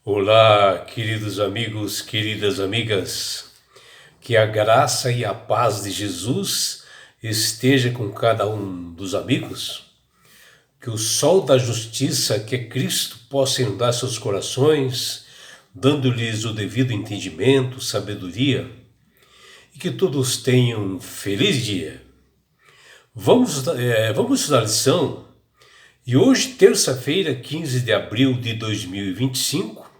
Olá, queridos amigos, queridas amigas, que a graça e a paz de Jesus esteja com cada um dos amigos, que o sol da justiça, que é Cristo, possa inundar seus corações, dando-lhes o devido entendimento, sabedoria, e que todos tenham um feliz dia. Vamos estudar a lição, e hoje, terça-feira, 15 de abril de 2025,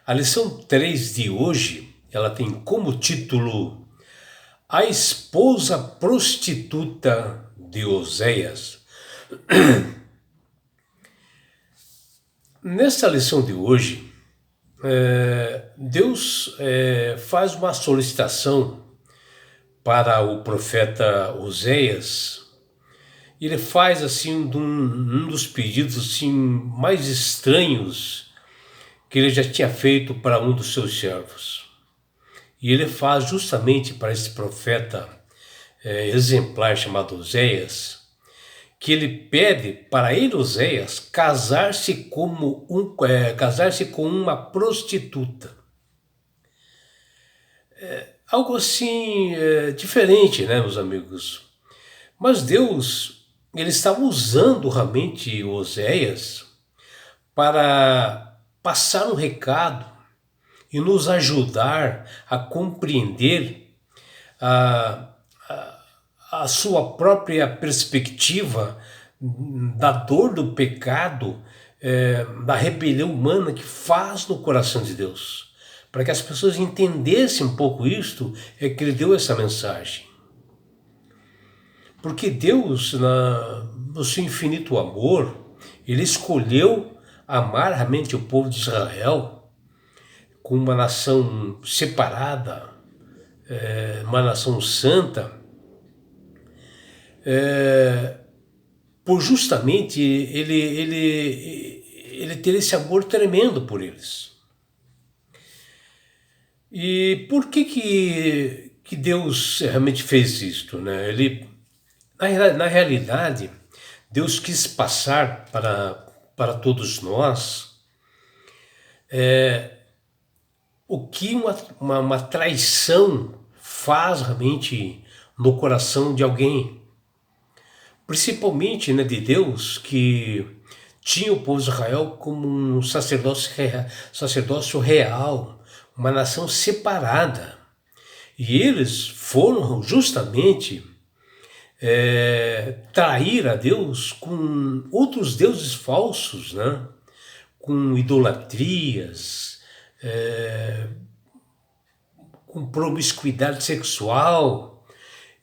a lição 3 de hoje, ela tem como título A Esposa Prostituta de Oséias. Nesta lição de hoje, Deus faz uma solicitação para o profeta Oséias. Ele faz assim um dos pedidos assim mais estranhos que ele já tinha feito para um dos seus servos. E ele faz justamente para esse profeta exemplar chamado Oséias, que ele pede para ele, Oséias, casar-se com uma prostituta. Algo assim diferente, né, meus amigos? Mas Deus, ele estava usando realmente Oséias para passar um recado e nos ajudar a compreender a sua própria perspectiva da dor do pecado, da rebelião humana que faz no coração de Deus. Para que as pessoas entendessem um pouco isto, é que ele deu essa mensagem. Porque Deus, no seu infinito amor, ele escolheu amar realmente o povo de Israel como uma nação separada, uma nação santa, por justamente ele ter esse amor tremendo por eles. E por que Deus realmente fez isto, né? Na realidade, Deus quis passar para todos nós o que uma traição faz realmente no coração de alguém, principalmente, né, de Deus, que tinha o povo de Israel como um sacerdócio real, uma nação separada, e eles foram justamente trair a Deus com outros deuses falsos, né? Com idolatrias, com promiscuidade sexual,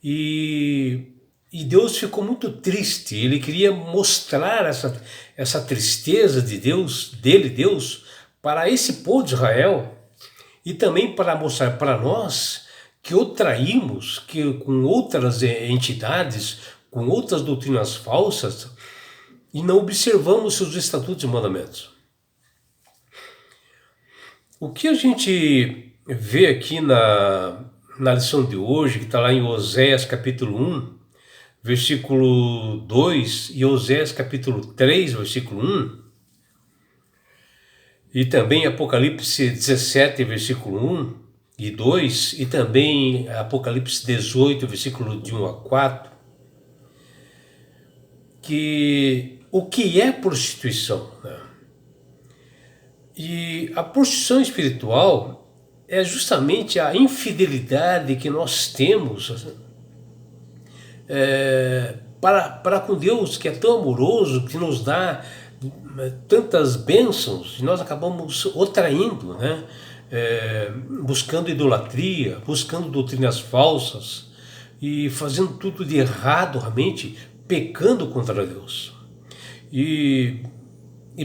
e Deus ficou muito triste. Ele queria mostrar essa tristeza de Deus, para esse povo de Israel, e também para mostrar para nós que o traímos com outras entidades, com outras doutrinas falsas, e não observamos seus estatutos e mandamentos. O que a gente vê aqui na lição de hoje, que está lá em Oséias capítulo 1, versículo 2, e Oséias capítulo 3, versículo 1, e também Apocalipse 17, versículo 1 e 2, e também Apocalipse 18, versículo de 1 a 4, que o que é prostituição, né? E a prostituição espiritual é justamente a infidelidade que nós temos para com Deus, que é tão amoroso, que nos dá tantas bênçãos, e nós acabamos o traindo, né? Buscando idolatria, buscando doutrinas falsas e fazendo tudo de errado, realmente pecando contra Deus. E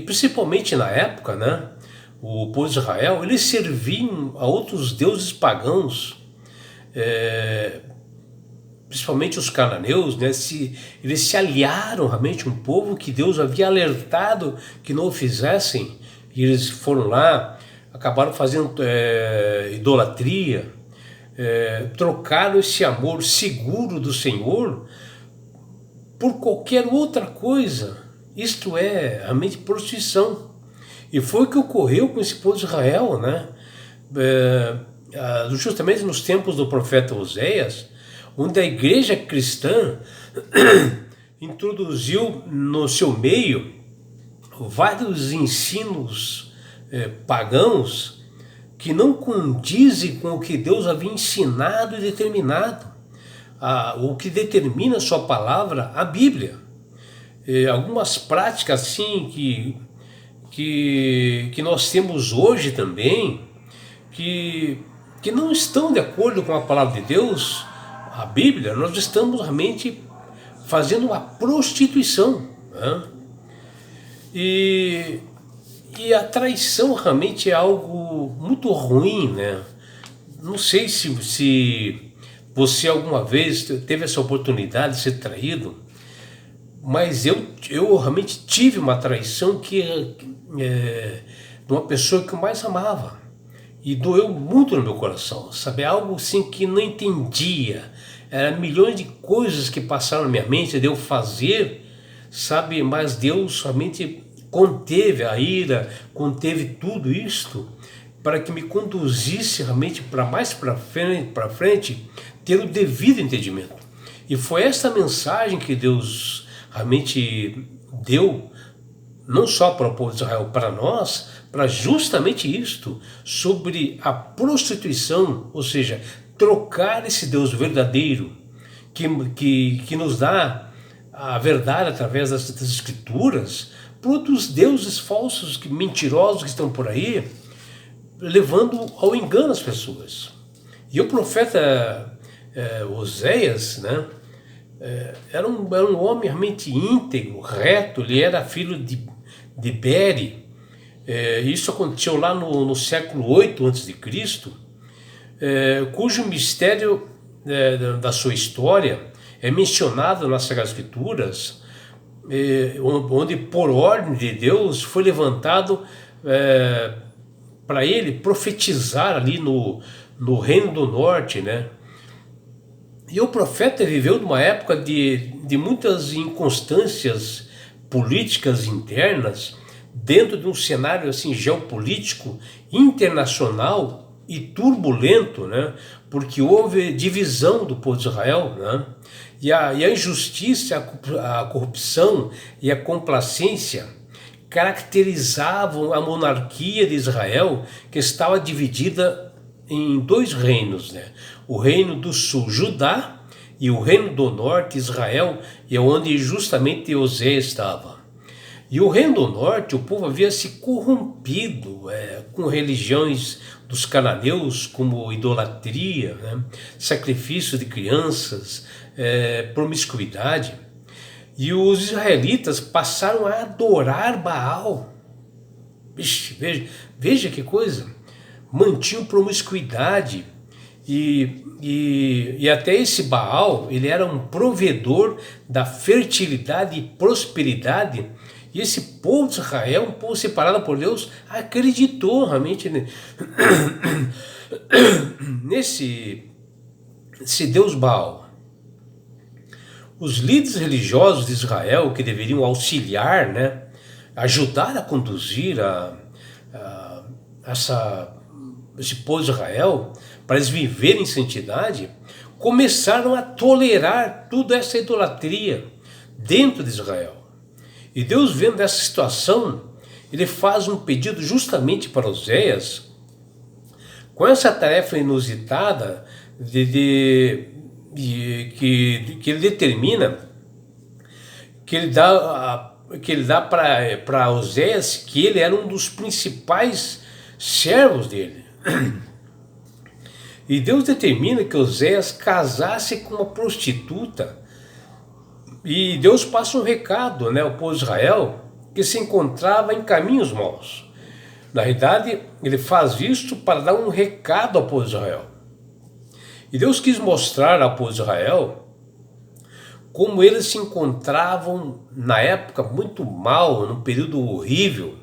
principalmente na época, né? O povo de Israel, eles serviam a outros deuses pagãos, principalmente os cananeus, né? Eles se aliaram realmente a um povo que Deus havia alertado que não o fizessem, e eles foram lá, acabaram fazendo idolatria, trocaram esse amor seguro do Senhor por qualquer outra coisa. Isto é realmente prostituição. E foi o que ocorreu com esse povo de Israel, né? Justamente nos tempos do profeta Oséias, onde a igreja cristã introduziu no seu meio vários ensinos pagãos que não condizem com o que Deus havia ensinado e determinado, o que determina a sua palavra, a Bíblia. Algumas práticas assim que nós temos hoje também, que não estão de acordo com a palavra de Deus, a Bíblia, nós estamos realmente fazendo uma prostituição, né? E a traição realmente é algo muito ruim, né? Não sei se você alguma vez teve essa oportunidade de ser traído, mas eu realmente tive uma traição de uma pessoa que eu mais amava. E doeu muito no meu coração, sabe? Algo assim que não entendia. Eram milhões de coisas que passaram na minha mente de eu fazer, sabe? Mas Deus somente conteve a ira, conteve tudo isto para que me conduzisse realmente para frente, ter o devido entendimento. E foi essa mensagem que Deus realmente deu, não só para o povo de Israel, para nós, para justamente isto, sobre a prostituição, ou seja, trocar esse Deus verdadeiro, que nos dá a verdade através das Escrituras, por outros deuses falsos, mentirosos que estão por aí, levando ao engano as pessoas. E o profeta Oséias, né, era um homem realmente íntegro, reto, ele era filho de Beri. Isso aconteceu lá no século 8 a.C., cujo mistério da sua história é mencionado nas Sagradas Escrituras, onde por ordem de Deus foi levantado para ele profetizar ali no Reino do Norte, né? E o profeta viveu numa época de muitas inconstâncias políticas internas, dentro de um cenário assim geopolítico internacional e turbulento, né? Porque houve divisão do povo de Israel, né? E a injustiça, a corrupção e a complacência caracterizavam a monarquia de Israel, que estava dividida em dois reinos, né? O reino do sul, Judá, e o reino do norte, Israel, e é onde justamente Oséias estava. E o reino do norte, o povo havia se corrompido com religiões dos cananeus, como idolatria, né? Sacrifício de crianças, promiscuidade. E os israelitas passaram a adorar Baal. Vixe, veja que coisa. Mantinham promiscuidade. E até esse Baal, ele era um provedor da fertilidade e prosperidade. E esse povo de Israel, um povo separado por Deus, acreditou realmente nesse Deus Baal. Os líderes religiosos de Israel, que deveriam auxiliar, né, ajudar a conduzir esse povo de Israel, para eles viverem em santidade, começaram a tolerar toda essa idolatria dentro de Israel. E Deus, vendo essa situação, ele faz um pedido justamente para Oséias, com essa tarefa inusitada que ele determina, que ele dá para Oséias, que ele era um dos principais servos dele. E Deus determina que Oséias casasse com uma prostituta. E Deus passa um recado, né, ao povo de Israel, que se encontrava em caminhos maus. Na realidade, ele faz isso para dar um recado ao povo de Israel. E Deus quis mostrar ao povo de Israel como eles se encontravam na época muito mal, num período horrível,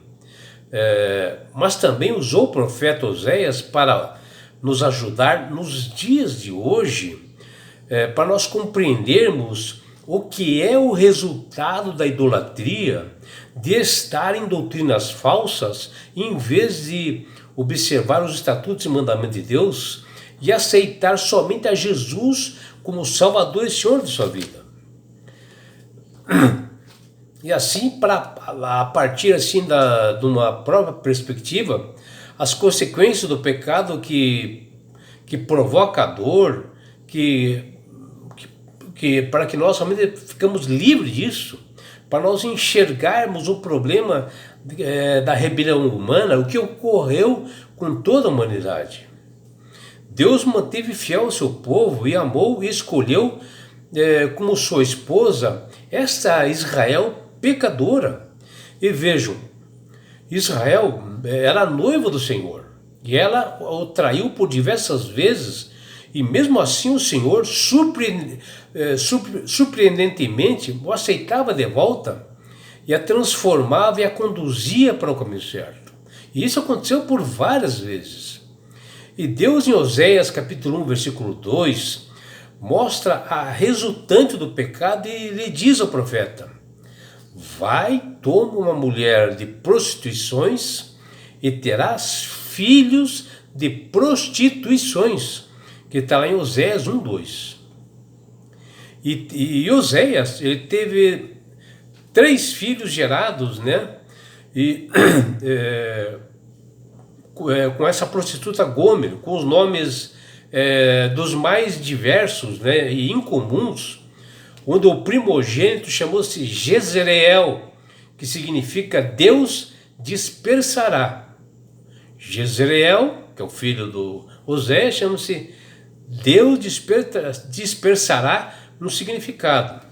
mas também usou o profeta Oséias para nos ajudar nos dias de hoje, para nós compreendermos o que é o resultado da idolatria, de estar em doutrinas falsas, em vez de observar os estatutos e mandamentos de Deus e aceitar somente a Jesus como Salvador e Senhor de sua vida. E assim, a partir assim de uma própria perspectiva, as consequências do pecado que provoca a dor, para que nós realmente ficamos livres disso, para nós enxergarmos o problema da rebelião humana, o que ocorreu com toda a humanidade. Deus manteve fiel ao seu povo e amou e escolheu como sua esposa esta Israel pecadora. E vejam, Israel era noiva do Senhor e ela o traiu por diversas vezes, e mesmo assim o Senhor surpreendentemente o aceitava de volta e a transformava e a conduzia para o caminho certo. E isso aconteceu por várias vezes. E Deus, em Oséias capítulo 1, versículo 2, mostra a resultante do pecado e lhe diz ao profeta: vai, toma uma mulher de prostituições e terás filhos de prostituições, que está lá em Oséias 1, 2. E Oséias, ele teve 3 filhos gerados, né? E com essa prostituta Gômer, com os nomes dos mais diversos, né, e incomuns, onde o primogênito chamou-se Jezreel, que significa Deus dispersará. Jezreel, que é o filho do Oséias, chama-se Deus dispersará no significado.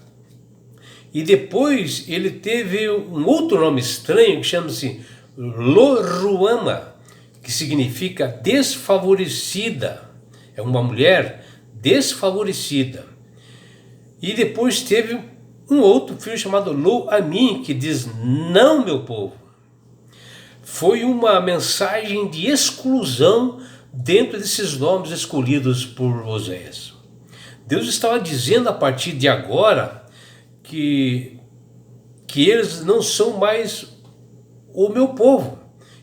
E depois ele teve um outro nome estranho que chama-se Lo-Ruama, que significa desfavorecida. É uma mulher desfavorecida. E depois teve um outro filho chamado Lo-Amim, que diz: não, meu povo. Foi uma mensagem de exclusão dentro desses nomes escolhidos por Oséias. Deus estava dizendo a partir de agora que eles não são mais o meu povo,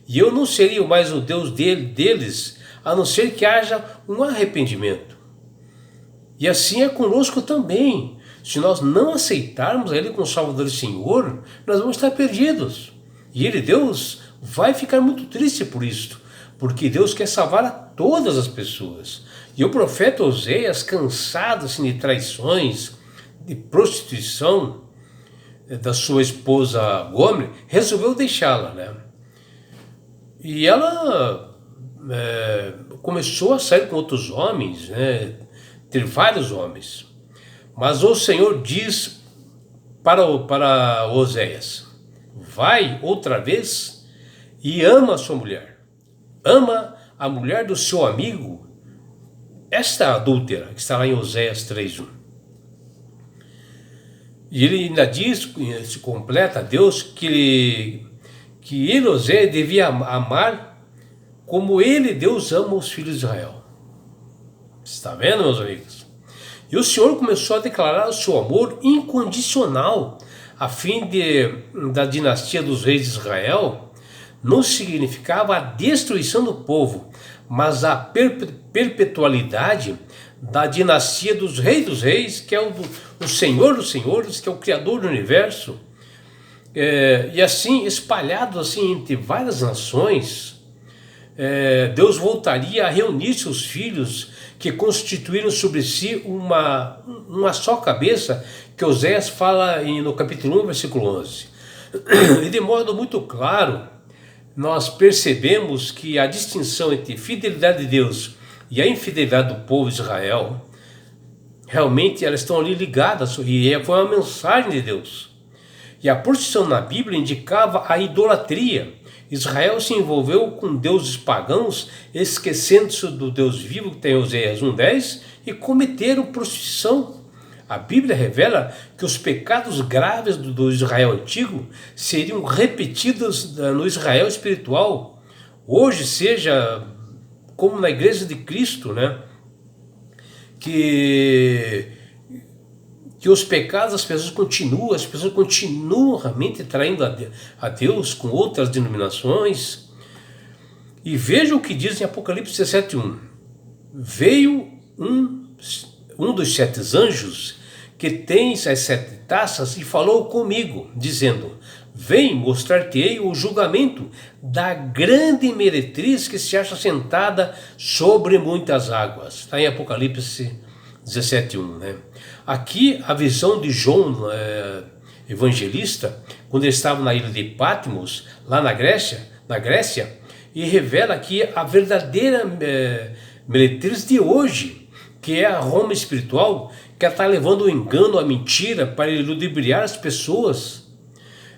e eu não seria mais o Deus deles, a não ser que haja um arrependimento. E assim é conosco também. Se nós não aceitarmos Ele como Salvador e Senhor, nós vamos estar perdidos. E Ele, Deus, vai ficar muito triste por isso, porque Deus quer salvar a todas as pessoas. E o profeta Oséias, cansado assim, de traições, de prostituição da sua esposa Gômer, resolveu deixá-la, né? E ela começou a sair com outros homens, né? Ter vários homens. Mas o Senhor diz para Oséias: vai outra vez e ama a sua mulher. Ama a mulher do seu amigo, esta adúltera, que está lá em Oséias 3:1. E ele ainda diz, se completa a Deus, que ele, Oséias, devia amar como ele, Deus, ama os filhos de Israel. Está vendo, meus amigos? E o Senhor começou a declarar o seu amor incondicional a fim da dinastia dos reis de Israel não significava a destruição do povo, mas a perpetualidade da dinastia dos reis, que é o Senhor dos senhores, que é o Criador do universo. E assim, espalhado assim entre várias nações, Deus voltaria a reunir seus filhos, que constituíram sobre si uma só cabeça, que Oséias fala no capítulo 1, versículo 11. E de modo muito claro, nós percebemos que a distinção entre fidelidade de Deus e a infidelidade do povo de Israel, realmente elas estão ali ligadas, e foi uma mensagem de Deus. E a posição na Bíblia indicava a idolatria. Israel se envolveu com deuses pagãos, esquecendo-se do Deus vivo, que tem Oséias 1:10, e cometeram prostituição. A Bíblia revela que os pecados graves do Israel antigo seriam repetidos no Israel espiritual. Hoje, seja como na Igreja de Cristo, né? Que que os pecados as pessoas continuam realmente traindo a Deus com outras denominações. E veja o que diz em Apocalipse 17:1. Veio um dos 7 anjos que tem as 7 taças e falou comigo, dizendo: vem, mostrar-te-ei o julgamento da grande meretriz que se acha sentada sobre muitas águas. Está em Apocalipse 17:1, né? Aqui a visão de João evangelista, quando ele estava na ilha de Patmos, lá na Grécia, e revela aqui a verdadeira meretriz de hoje, que é a Roma espiritual, que está levando o engano, a mentira, para ludibriar as pessoas,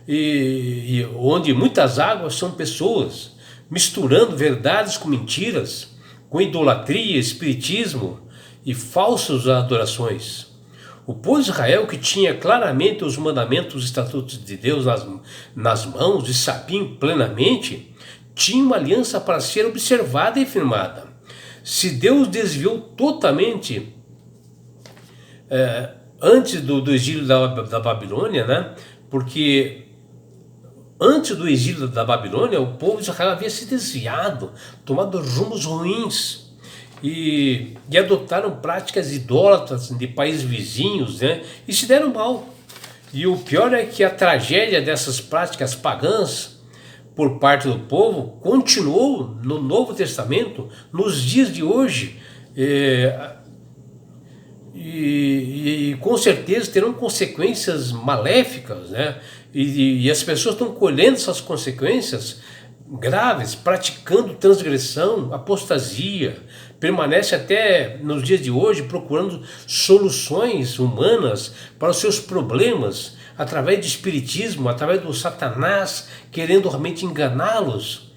e onde muitas águas são pessoas, misturando verdades com mentiras, com idolatria, espiritismo e falsas adorações. O povo de Israel, que tinha claramente os mandamentos, os estatutos de Deus nas mãos e sabiam plenamente, tinha uma aliança para ser observada e firmada. Se Deus desviou totalmente antes do exílio da Babilônia, né? Porque antes do exílio da Babilônia, o povo de Israel havia se desviado, tomado rumos ruins e adotaram práticas idólatras de países vizinhos, né? E se deram mal. E o pior é que a tragédia dessas práticas pagãs por parte do povo continuou no Novo Testamento, nos dias de hoje, e com certeza terão consequências maléficas, né? E as pessoas estão colhendo essas consequências graves, praticando transgressão, apostasia, permanece até nos dias de hoje procurando soluções humanas para os seus problemas, através de espiritismo, através do Satanás, querendo realmente enganá-los.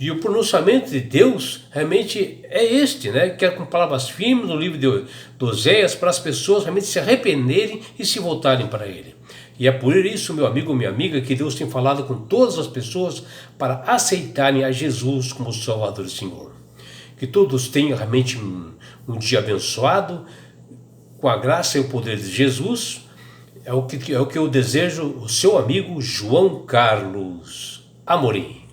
E o pronunciamento de Deus realmente é este, né? Que é com palavras firmes no livro de Oséias, para as pessoas realmente se arrependerem e se voltarem para Ele. E é por isso, meu amigo, minha amiga, que Deus tem falado com todas as pessoas para aceitarem a Jesus como Salvador e Senhor. Que todos tenham realmente um dia abençoado, com a graça e o poder de Jesus. É o que eu desejo, o seu amigo João Carlos Amorim.